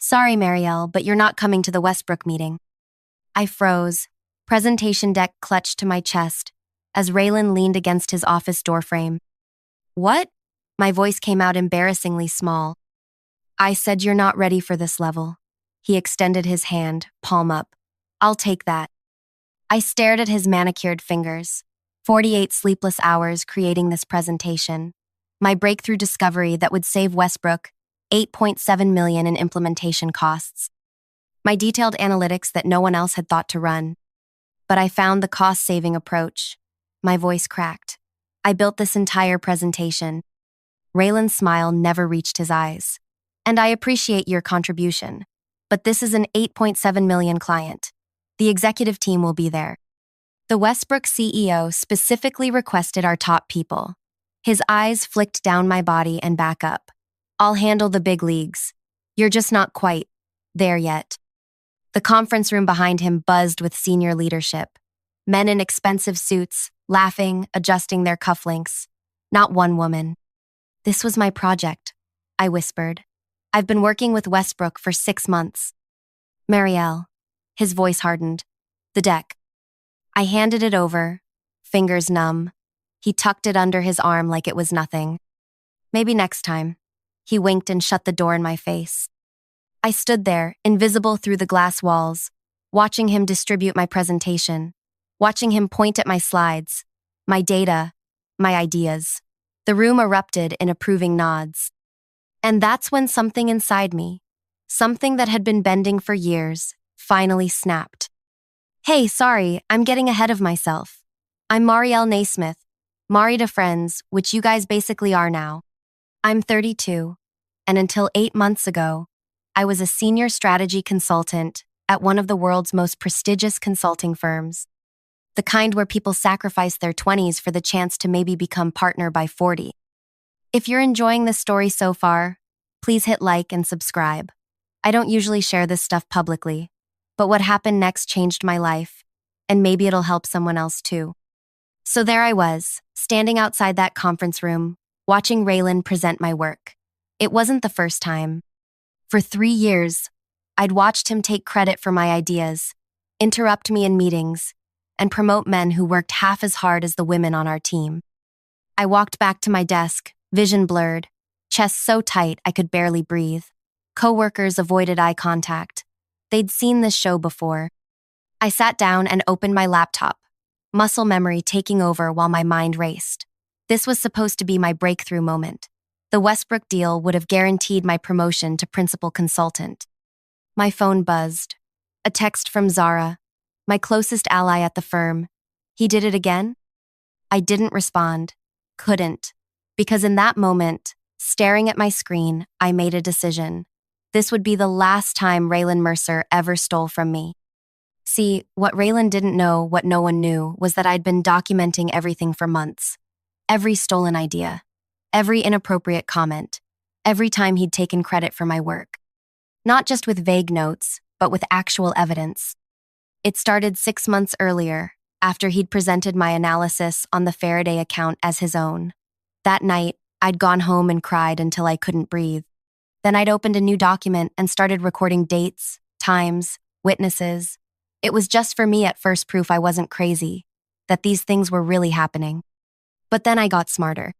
Sorry, Marielle, but you're not coming to the Westbrook meeting. I froze, presentation deck clutched to my chest, as Raylan leaned against his office doorframe. What? My voice came out embarrassingly small. I said you're not ready for this level. He extended his hand, palm up. I'll take that. I stared at his manicured fingers. 48 sleepless hours creating this presentation. My breakthrough discovery that would save Westbrook $8.7 million in implementation costs. My detailed analytics that no one else had thought to run. But I found the cost-saving approach. My voice cracked. I built this entire presentation. Raylan's smile never reached his eyes. And I appreciate your contribution. But this is an $8.7 million client. The executive team will be there. The Westbrook CEO specifically requested our top people. His eyes flicked down my body and back up. I'll handle the big leagues. You're just not quite there yet. The conference room behind him buzzed with senior leadership. Men in expensive suits, laughing, adjusting their cufflinks. Not one woman. This was my project, I whispered. I've been working with Westbrook for 6 months. Marielle. His voice hardened. The deck. I handed it over, fingers numb. He tucked it under his arm like it was nothing. Maybe next time. He winked and shut the door in my face. I stood there, invisible through the glass walls, watching him distribute my presentation, watching him point at my slides, my data, my ideas. The room erupted in approving nods. And that's when something inside me, something that had been bending for years, finally snapped. Hey, sorry, I'm getting ahead of myself. I'm Marielle Naysmith, Mari to friends, which you guys basically are now. I'm 32, and until 8 months ago, I was a senior strategy consultant at one of the world's most prestigious consulting firms. The kind where people sacrifice their 20s for the chance to maybe become partner by 40. If you're enjoying this story so far, please hit like and subscribe. I don't usually share this stuff publicly, but what happened next changed my life, and maybe it'll help someone else too. So there I was, standing outside that conference room, watching Raylan present my work. It wasn't the first time. For 3 years, I'd watched him take credit for my ideas, interrupt me in meetings, and promote men who worked half as hard as the women on our team. I walked back to my desk, vision blurred, chest so tight I could barely breathe. Coworkers avoided eye contact. They'd seen this show before. I sat down and opened my laptop, muscle memory taking over while my mind raced. This was supposed to be my breakthrough moment. The Westbrook deal would have guaranteed my promotion to principal consultant. My phone buzzed. A text from Zara, my closest ally at the firm. He did it again? I didn't respond. Couldn't. Because in that moment, staring at my screen, I made a decision. This would be the last time Raylan Mercer ever stole from me. See, what Raylan didn't know, what no one knew, was that I'd been documenting everything for months. Every stolen idea, every inappropriate comment, every time he'd taken credit for my work. Not just with vague notes, but with actual evidence. It started 6 months earlier, after he'd presented my analysis on the Faraday account as his own. That night, I'd gone home and cried until I couldn't breathe. Then I'd opened a new document and started recording dates, times, witnesses. It was just for me at first proof I wasn't crazy, that these things were really happening. But then I got smarter.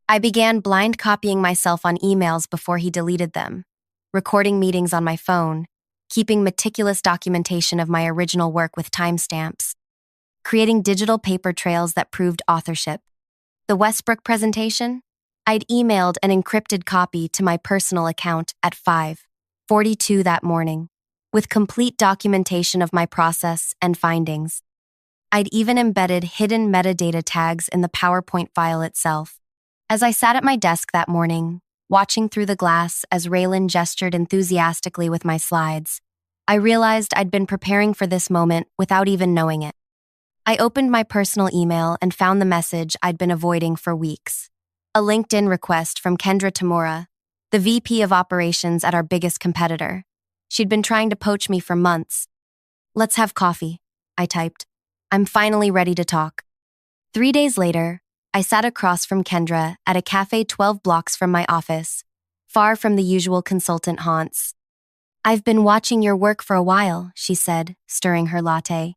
I began blind copying myself on emails before he deleted them, recording meetings on my phone, keeping meticulous documentation of my original work with timestamps, creating digital paper trails that proved authorship. The Westbrook presentation? I'd emailed an encrypted copy to my personal account at 5:42 that morning, with complete documentation of my process and findings. I'd even embedded hidden metadata tags in the PowerPoint file itself. As I sat at my desk that morning, watching through the glass as Raylan gestured enthusiastically with my slides, I realized I'd been preparing for this moment without even knowing it. I opened my personal email and found the message I'd been avoiding for weeks. A LinkedIn request from Kendra Tamura, the VP of operations at our biggest competitor. She'd been trying to poach me for months. Let's have coffee, I typed. I'm finally ready to talk. 3 days later, I sat across from Kendra at a cafe 12 blocks from my office, far from the usual consultant haunts. I've been watching your work for a while, she said, stirring her latte.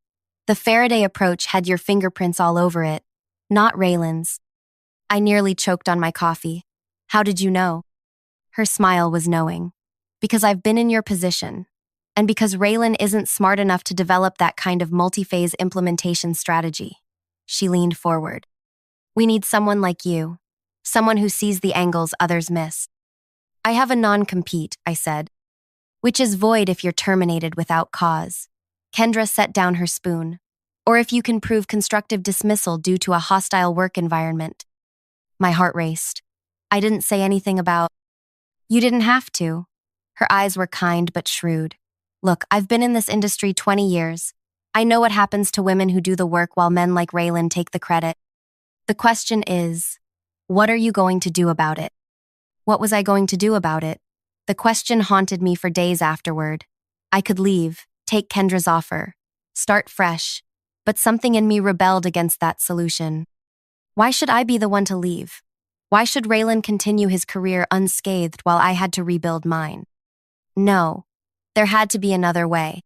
The Faraday approach had your fingerprints all over it, not Raylan's. I nearly choked on my coffee. How did you know? Her smile was knowing. Because I've been in your position. And because Raylan isn't smart enough to develop that kind of multi-phase implementation strategy. She leaned forward. We need someone like you. Someone who sees the angles others miss. I have a non-compete, I said. Which is void if you're terminated without cause. Kendra set down her spoon. Or if you can prove constructive dismissal due to a hostile work environment. My heart raced. I didn't say anything about, you didn't have to. Her eyes were kind but shrewd. Look, I've been in this industry 20 years. I know what happens to women who do the work while men like Raylan take the credit. The question is, what are you going to do about it? What was I going to do about it? The question haunted me for days afterward. I could leave, take Kendra's offer, start fresh, but something in me rebelled against that solution. Why should I be the one to leave? Why should Raylan continue his career unscathed while I had to rebuild mine? No, there had to be another way.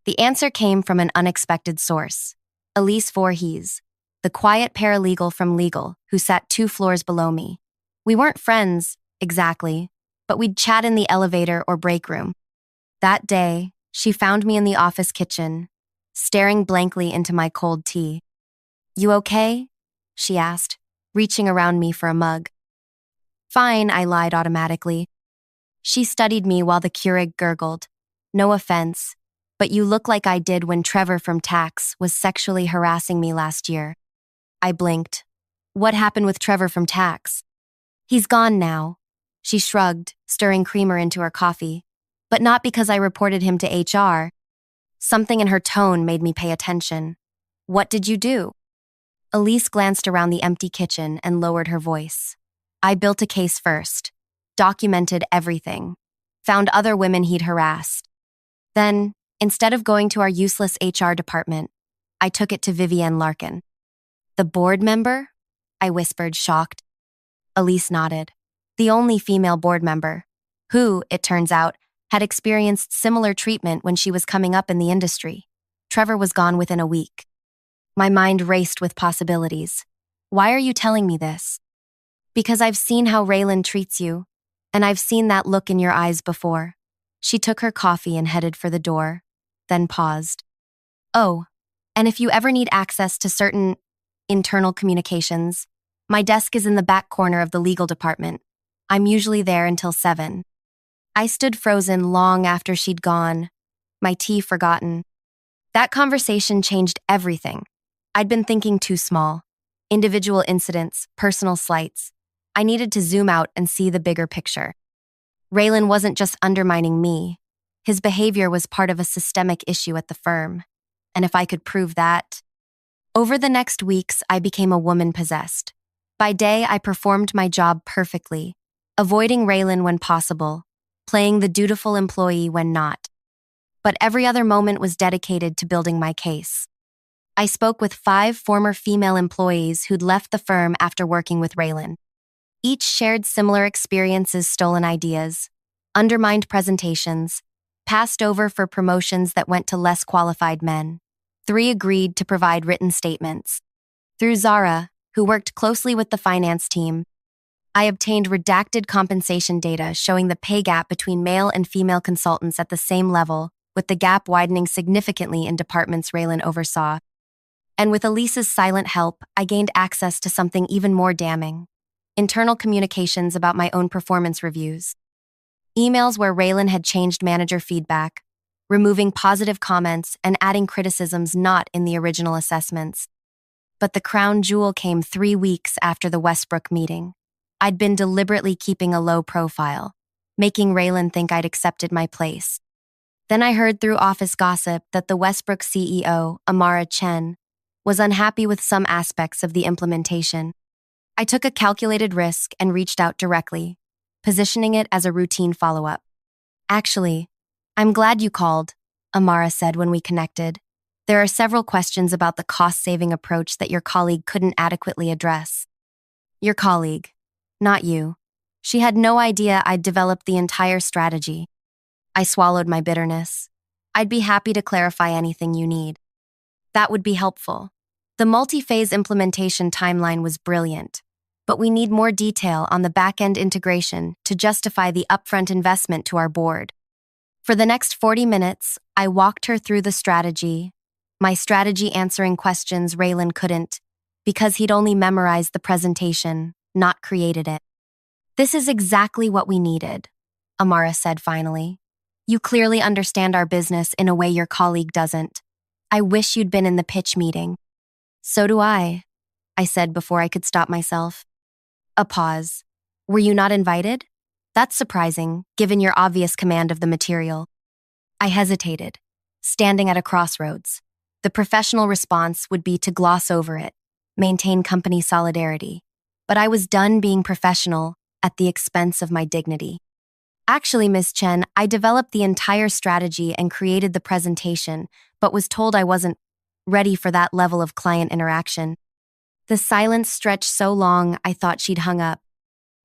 The answer came from an unexpected source. Elise Voorhees, the quiet paralegal from legal who sat 2 floors below me. We weren't friends, exactly, but we'd chat in the elevator or break room. That day, she found me in the office kitchen, staring blankly into my cold tea. You okay? She asked, reaching around me for a mug. Fine, I lied automatically. She studied me while the Keurig gurgled. No offense, but you look like I did when Trevor from Tax was sexually harassing me last year. I blinked. What happened with Trevor from Tax? He's gone now. She shrugged, stirring creamer into her coffee. But not because I reported him to HR. Something in her tone made me pay attention. What did you do? Elise glanced around the empty kitchen and lowered her voice. I built a case first, documented everything, found other women he'd harassed. Then, instead of going to our useless HR department, I took it to Vivienne Larkin. The board member? I whispered, shocked. Elise nodded. The only female board member, who, it turns out, had experienced similar treatment when she was coming up in the industry. Trevor was gone within a week. My mind raced with possibilities. Why are you telling me this? Because I've seen how Raylan treats you, and I've seen that look in your eyes before. She took her coffee and headed for the door, then paused. Oh, and if you ever need access to certain internal communications, my desk is in the back corner of the legal department. I'm usually there until 7. I stood frozen long after she'd gone, my tea forgotten. That conversation changed everything. I'd been thinking too small. Individual incidents, personal slights. I needed to zoom out and see the bigger picture. Raylan wasn't just undermining me. His behavior was part of a systemic issue at the firm. And if I could prove that... Over the next weeks, I became a woman possessed. By day, I performed my job perfectly, avoiding Raylan when possible, playing the dutiful employee when not. But every other moment was dedicated to building my case. I spoke with 5 former female employees who'd left the firm after working with Raylan. Each shared similar experiences, stolen ideas, undermined presentations, passed over for promotions that went to less qualified men. 3 agreed to provide written statements. Through Zara, who worked closely with the finance team, I obtained redacted compensation data showing the pay gap between male and female consultants at the same level, with the gap widening significantly in departments Raylan oversaw. And with Elise's silent help, I gained access to something even more damning: internal communications about my own performance reviews. Emails where Raylan had changed manager feedback, removing positive comments and adding criticisms not in the original assessments. But the crown jewel came 3 weeks after the Westbrook meeting. I'd been deliberately keeping a low profile, making Raylan think I'd accepted my place. Then I heard through office gossip that the Westbrook CEO, Amara Chen, was unhappy with some aspects of the implementation. I took a calculated risk and reached out directly, positioning it as a routine follow-up. Actually, I'm glad you called, Amara said when we connected. There are several questions about the cost-saving approach that your colleague couldn't adequately address. Your colleague, not you. She had no idea I'd developed the entire strategy. I swallowed my bitterness. I'd be happy to clarify anything you need. That would be helpful. The multi-phase implementation timeline was brilliant, but we need more detail on the back-end integration to justify the upfront investment to our board. For the next 40 minutes, I walked her through the strategy, my strategy answering questions Raylan couldn't, because he'd only memorized the presentation, not created it. This is exactly what we needed, Amara said finally. You clearly understand our business in a way your colleague doesn't. I wish you'd been in the pitch meeting. So do I said before I could stop myself. A pause. Were you not invited? That's surprising, given your obvious command of the material. I hesitated, standing at a crossroads. The professional response would be to gloss over it, maintain company solidarity. But I was done being professional at the expense of my dignity. Actually, Ms. Chen, I developed the entire strategy and created the presentation, but was told I wasn't ready for that level of client interaction. The silence stretched so long I thought she'd hung up.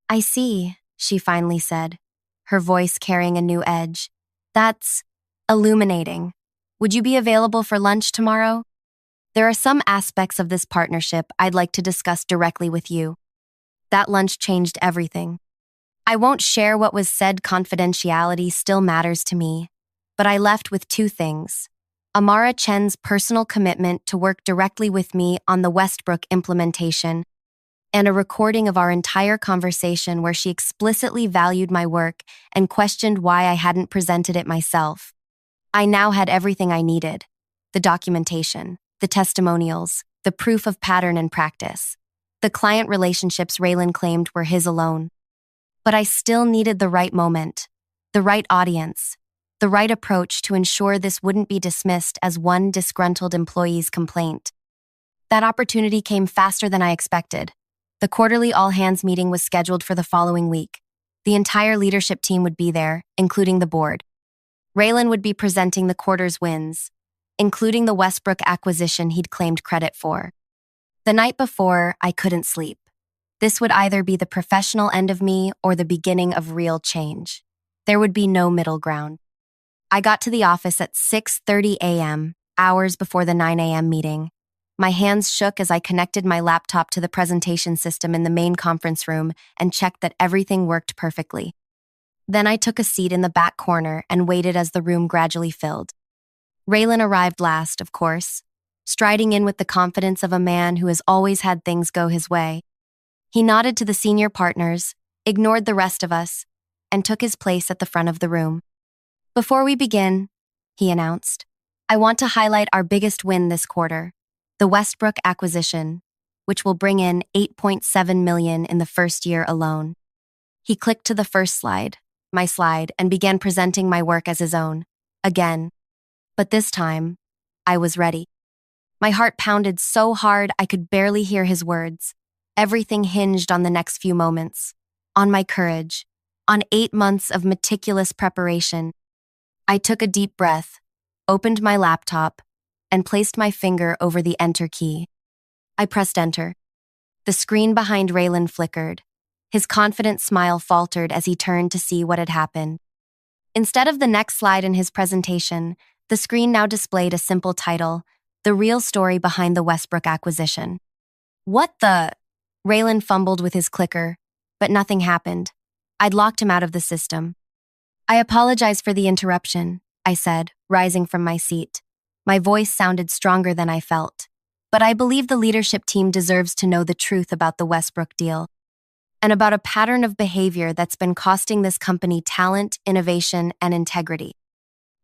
I see, she finally said, her voice carrying a new edge. That's illuminating. Would you be available for lunch tomorrow? There are some aspects of this partnership I'd like to discuss directly with you. That lunch changed everything. I won't share what was said, confidentiality still matters to me, but I left with two things. Amara Chen's personal commitment to work directly with me on the Westbrook implementation, and a recording of our entire conversation where she explicitly valued my work and questioned why I hadn't presented it myself. I now had everything I needed: the documentation, the testimonials, the proof of pattern and practice. The client relationships Raylan claimed were his alone. But I still needed the right moment, the right audience, the right approach to ensure this wouldn't be dismissed as one disgruntled employee's complaint. That opportunity came faster than I expected. The quarterly all-hands meeting was scheduled for the following week. The entire leadership team would be there, including the board. Raylan would be presenting the quarter's wins, including the Westbrook acquisition he'd claimed credit for. The night before, I couldn't sleep. This would either be the professional end of me or the beginning of real change. There would be no middle ground. I got to the office at 6:30 a.m., hours before the 9 a.m. meeting. My hands shook as I connected my laptop to the presentation system in the main conference room and checked that everything worked perfectly. Then I took a seat in the back corner and waited as the room gradually filled. Raylan arrived last, of course, striding in with the confidence of a man who has always had things go his way. He nodded to the senior partners, ignored the rest of us, and took his place at the front of the room. Before we begin, he announced, I want to highlight our biggest win this quarter, the Westbrook acquisition, which will bring in $8.7 million in the first year alone. He clicked to the first slide, my slide, and began presenting my work as his own, again. But this time, I was ready. My heart pounded so hard I could barely hear his words. Everything hinged on the next few moments, on my courage, on 8 months of meticulous preparation. I took a deep breath, opened my laptop, and placed my finger over the enter key. I pressed enter. The screen behind Raylan flickered. His confident smile faltered as he turned to see what had happened. Instead of the next slide in his presentation, the screen now displayed a simple title, The Real Story Behind the Westbrook Acquisition. What the? Raylan fumbled with his clicker, but nothing happened. I'd locked him out of the system. I apologize for the interruption, I said, rising from my seat. My voice sounded stronger than I felt. But I believe the leadership team deserves to know the truth about the Westbrook deal, and about a pattern of behavior that's been costing this company talent, innovation, and integrity.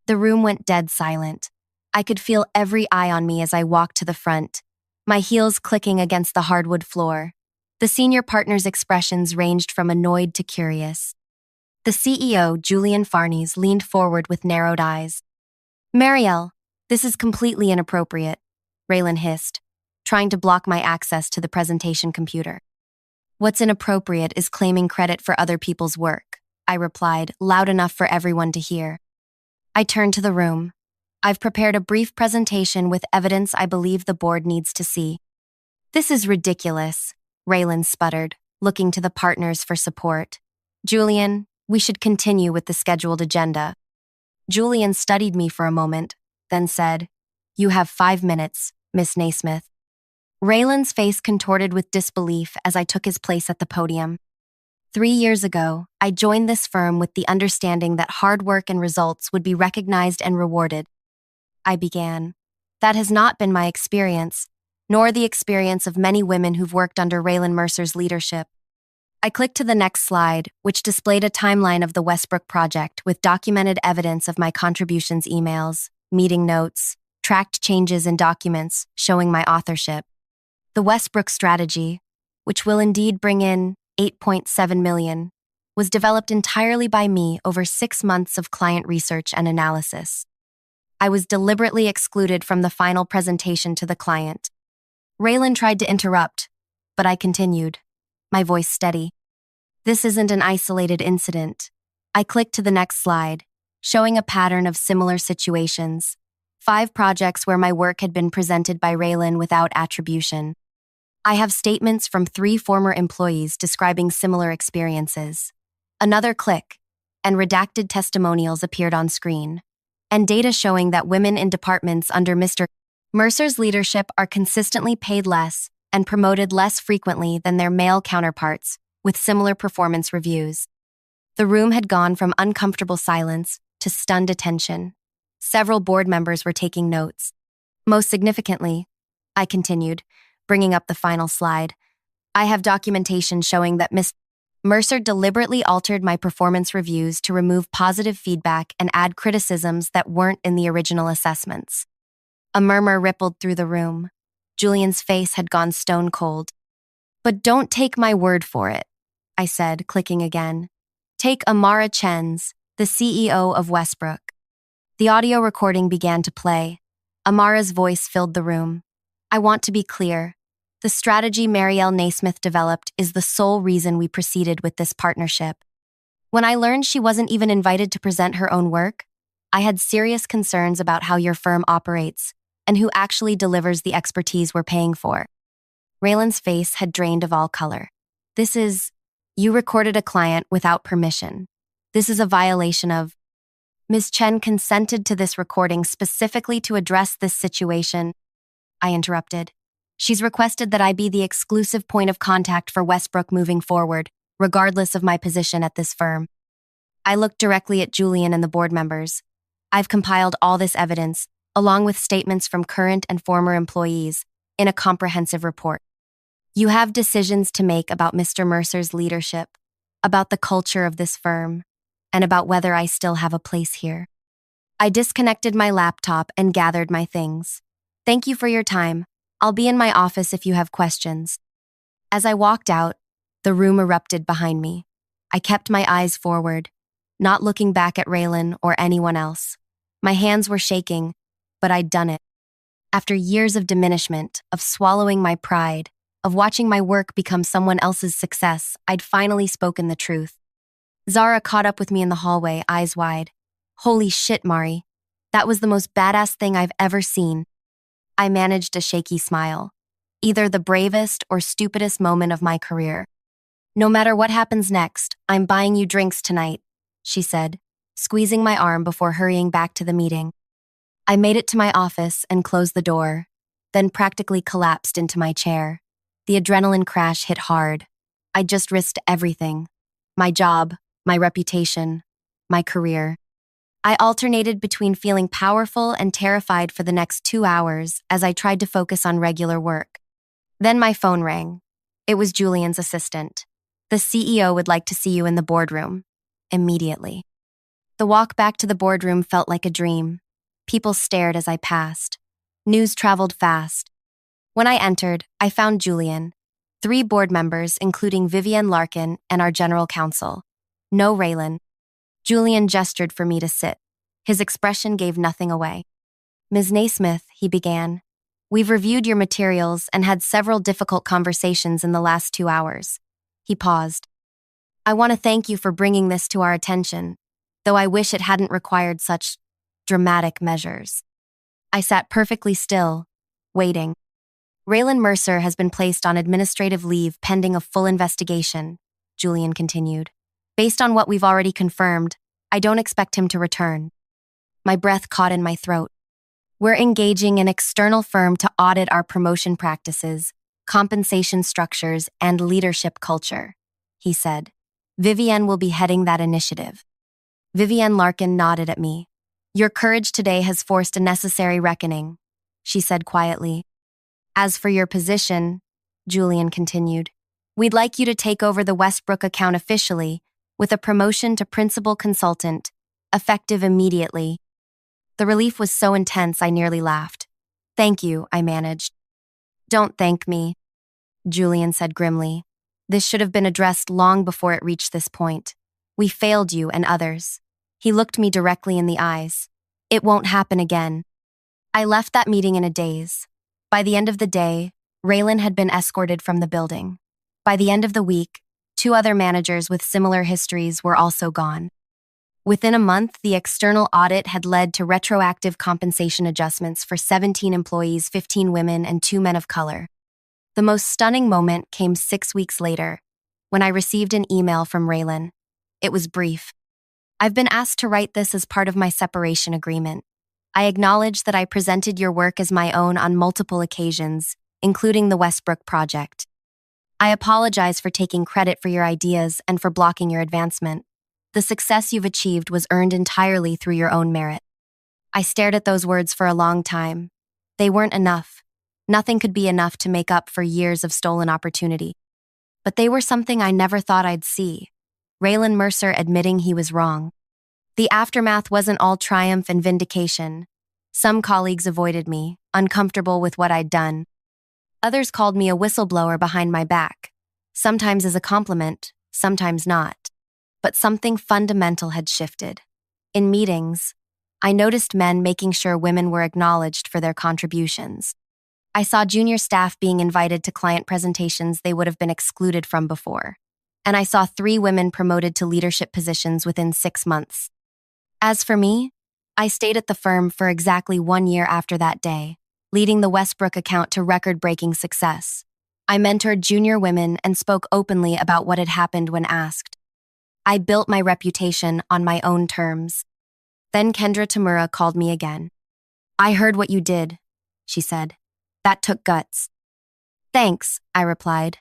The room went dead silent. I could feel every eye on me as I walked to the front, my heels clicking against the hardwood floor. The senior partner's expressions ranged from annoyed to curious. The CEO, Julian Farnes, leaned forward with narrowed eyes. Marielle, this is completely inappropriate, Raylan hissed, trying to block my access to the presentation computer. What's inappropriate is claiming credit for other people's work, I replied, loud enough for everyone to hear. I turned to the room. I've prepared a brief presentation with evidence I believe the board needs to see. This is ridiculous, Raylan sputtered, looking to the partners for support. Julian, we should continue with the scheduled agenda. Julian studied me for a moment, then said, "You have 5 minutes, Miss Naysmith." Raylan's face contorted with disbelief as I took his place at the podium. 3 years ago, I joined this firm with the understanding that hard work and results would be recognized and rewarded. I began. That has not been my experience, nor the experience of many women who've worked under Raylan Mercer's leadership. I clicked to the next slide, which displayed a timeline of the Westbrook project with documented evidence of my contributions, emails, meeting notes, tracked changes in documents showing my authorship. The Westbrook strategy, which will indeed bring in $8.7 million, was developed entirely by me over 6 months of client research and analysis. I was deliberately excluded from the final presentation to the client. Raylan tried to interrupt, but I continued, my voice steady. This isn't an isolated incident. I clicked to the next slide, showing a pattern of similar situations. 5 projects where my work had been presented by Raylan without attribution. I have statements from 3 former employees describing similar experiences. Another click, and redacted testimonials appeared on screen, and data showing that women in departments under Mr. Mercer's leadership are consistently paid less and promoted less frequently than their male counterparts, with similar performance reviews. The room had gone from uncomfortable silence to stunned attention. Several board members were taking notes. Most significantly, I continued, bringing up the final slide, I have documentation showing that Ms. Mercer deliberately altered my performance reviews to remove positive feedback and add criticisms that weren't in the original assessments. A murmur rippled through the room. Julian's face had gone stone cold. But don't take my word for it, I said, clicking again. Take Amara Chen's, the CEO of Westbrook. The audio recording began to play. Amara's voice filled the room. I want to be clear. The strategy Marielle Naysmith developed is the sole reason we proceeded with this partnership. When I learned she wasn't even invited to present her own work, I had serious concerns about how your firm operates and who actually delivers the expertise we're paying for. Raylan's face had drained of all color. You recorded a client without permission. This is a violation of. Ms. Chen consented to this recording specifically to address this situation. I interrupted. She's requested that I be the exclusive point of contact for Westbrook moving forward, regardless of my position at this firm. I looked directly at Julian and the board members. I've compiled all this evidence, along with statements from current and former employees, in a comprehensive report. You have decisions to make about Mr. Mercer's leadership, about the culture of this firm, and about whether I still have a place here. I disconnected my laptop and gathered my things. Thank you for your time. I'll be in my office if you have questions. As I walked out, the room erupted behind me. I kept my eyes forward, not looking back at Raylan or anyone else. My hands were shaking, but I'd done it. After years of diminishment, of swallowing my pride, of watching my work become someone else's success, I'd finally spoken the truth. Zara caught up with me in the hallway, eyes wide. Holy shit, Mari. That was the most badass thing I've ever seen. I managed a shaky smile. Either the bravest or stupidest moment of my career. No matter what happens next, I'm buying you drinks tonight, she said, squeezing my arm before hurrying back to the meeting. I made it to my office and closed the door, then practically collapsed into my chair. The adrenaline crash hit hard. I just risked everything. My job, my reputation, my career. I alternated between feeling powerful and terrified for the next 2 hours as I tried to focus on regular work. Then my phone rang. It was Julian's assistant. The CEO would like to see you in the boardroom. Immediately. The walk back to the boardroom felt like a dream. People stared as I passed. News traveled fast. When I entered, I found Julian, 3 board members including Vivienne Larkin and our general counsel. No Raylan. Julian gestured for me to sit. His expression gave nothing away. Ms. Naysmith, he began. We've reviewed your materials and had several difficult conversations in the last 2 hours. He paused. I want to thank you for bringing this to our attention, though I wish it hadn't required such dramatic measures. I sat perfectly still, waiting. Raylan Mercer has been placed on administrative leave pending a full investigation, Julian continued. Based on what we've already confirmed, I don't expect him to return. My breath caught in my throat. We're engaging an external firm to audit our promotion practices, compensation structures, and leadership culture, he said. Vivienne will be heading that initiative. Vivienne Larkin nodded at me. Your courage today has forced a necessary reckoning, she said quietly. As for your position, Julian continued, we'd like you to take over the Westbrook account officially, with a promotion to principal consultant, effective immediately. The relief was so intense I nearly laughed. Thank you, I managed. Don't thank me, Julian said grimly. This should have been addressed long before it reached this point. We failed you and others. He looked me directly in the eyes. It won't happen again. I left that meeting in a daze. By the end of the day, Raylan had been escorted from the building. By the end of the week, 2 other managers with similar histories were also gone. Within a month, the external audit had led to retroactive compensation adjustments for 17 employees, 15 women, and 2 men of color. The most stunning moment came 6 weeks later, when I received an email from Raylan. It was brief. I've been asked to write this as part of my separation agreement. I acknowledge that I presented your work as my own on multiple occasions, including the Westbrook project. I apologize for taking credit for your ideas and for blocking your advancement. The success you've achieved was earned entirely through your own merit. I stared at those words for a long time. They weren't enough. Nothing could be enough to make up for years of stolen opportunity. But they were something I never thought I'd see. Raylan Mercer admitting he was wrong. The aftermath wasn't all triumph and vindication. Some colleagues avoided me, uncomfortable with what I'd done. Others called me a whistleblower behind my back, sometimes as a compliment, sometimes not. But something fundamental had shifted. In meetings, I noticed men making sure women were acknowledged for their contributions. I saw junior staff being invited to client presentations they would have been excluded from before. And I saw 3 women promoted to leadership positions within 6 months. As for me, I stayed at the firm for exactly 1 year after that day, leading the Westbrook account to record-breaking success. I mentored junior women and spoke openly about what had happened when asked. I built my reputation on my own terms. Then Kendra Tamura called me again. I heard what you did, she said. That took guts. Thanks, I replied.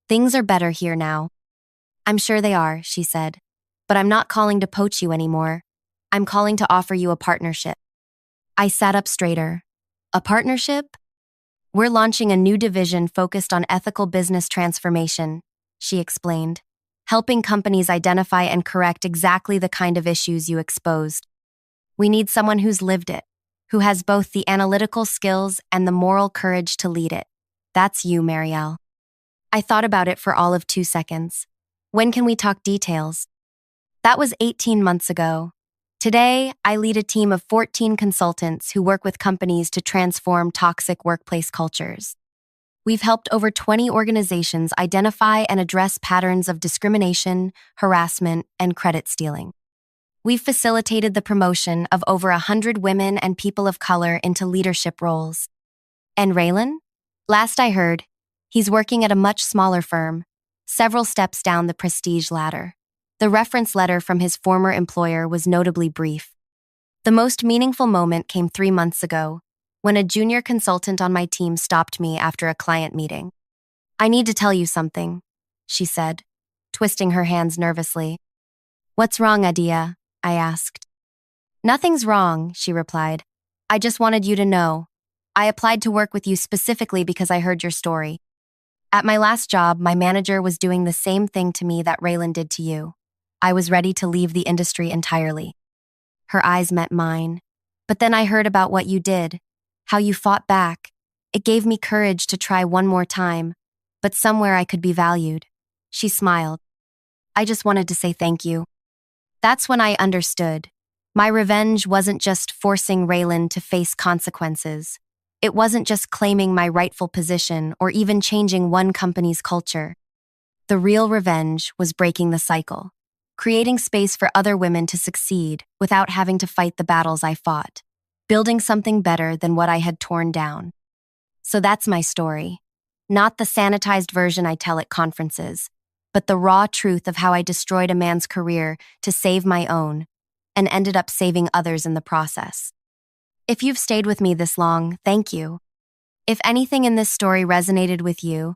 Things are better here now. I'm sure they are, she said. But I'm not calling to poach you anymore. I'm calling to offer you a partnership. I sat up straighter. A partnership? We're launching a new division focused on ethical business transformation, she explained, helping companies identify and correct exactly the kind of issues you exposed. We need someone who's lived it, who has both the analytical skills and the moral courage to lead it. That's you, Marielle. I thought about it for all of 2 seconds. When can we talk details? That was 18 months ago. Today, I lead a team of 14 consultants who work with companies to transform toxic workplace cultures. We've helped over 20 organizations identify and address patterns of discrimination, harassment, and credit stealing. We've facilitated the promotion of over 100 women and people of color into leadership roles. And Raylan? Last I heard, he's working at a much smaller firm, several steps down the prestige ladder. The reference letter from his former employer was notably brief. The most meaningful moment came 3 months ago, when a junior consultant on my team stopped me after a client meeting. I need to tell you something, she said, twisting her hands nervously. What's wrong, Adia? I asked. Nothing's wrong, she replied. I just wanted you to know. I applied to work with you specifically because I heard your story. At my last job, my manager was doing the same thing to me that Raylan did to you. I was ready to leave the industry entirely. Her eyes met mine. But then I heard about what you did, how you fought back. It gave me courage to try one more time, but somewhere I could be valued. She smiled. I just wanted to say thank you. That's when I understood. My revenge wasn't just forcing Raylan to face consequences. It wasn't just claiming my rightful position or even changing one company's culture. The real revenge was breaking the cycle, creating space for other women to succeed without having to fight the battles I fought, building something better than what I had torn down. So that's my story. Not the sanitized version I tell at conferences, but the raw truth of how I destroyed a man's career to save my own. and ended up saving others in the process. If you've stayed with me this long, thank you. If anything in this story resonated with you,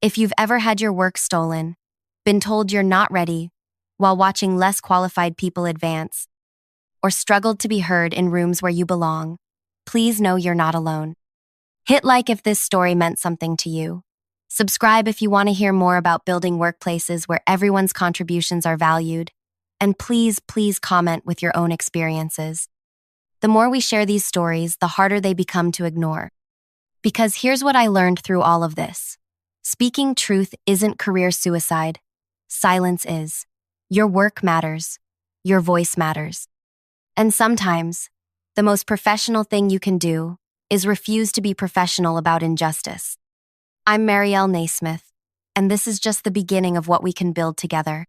if you've ever had your work stolen, been told you're not ready while watching less qualified people advance, or struggled to be heard in rooms where you belong, please know you're not alone. Hit like if this story meant something to you. Subscribe if you want to hear more about building workplaces where everyone's contributions are valued. And please comment with your own experiences. The more we share these stories, the harder they become to ignore. Because here's what I learned through all of this. Speaking truth isn't career suicide. Silence is. Your work matters. Your voice matters. And sometimes, the most professional thing you can do is refuse to be professional about injustice. I'm Marielle Naysmith, and this is just the beginning of what we can build together.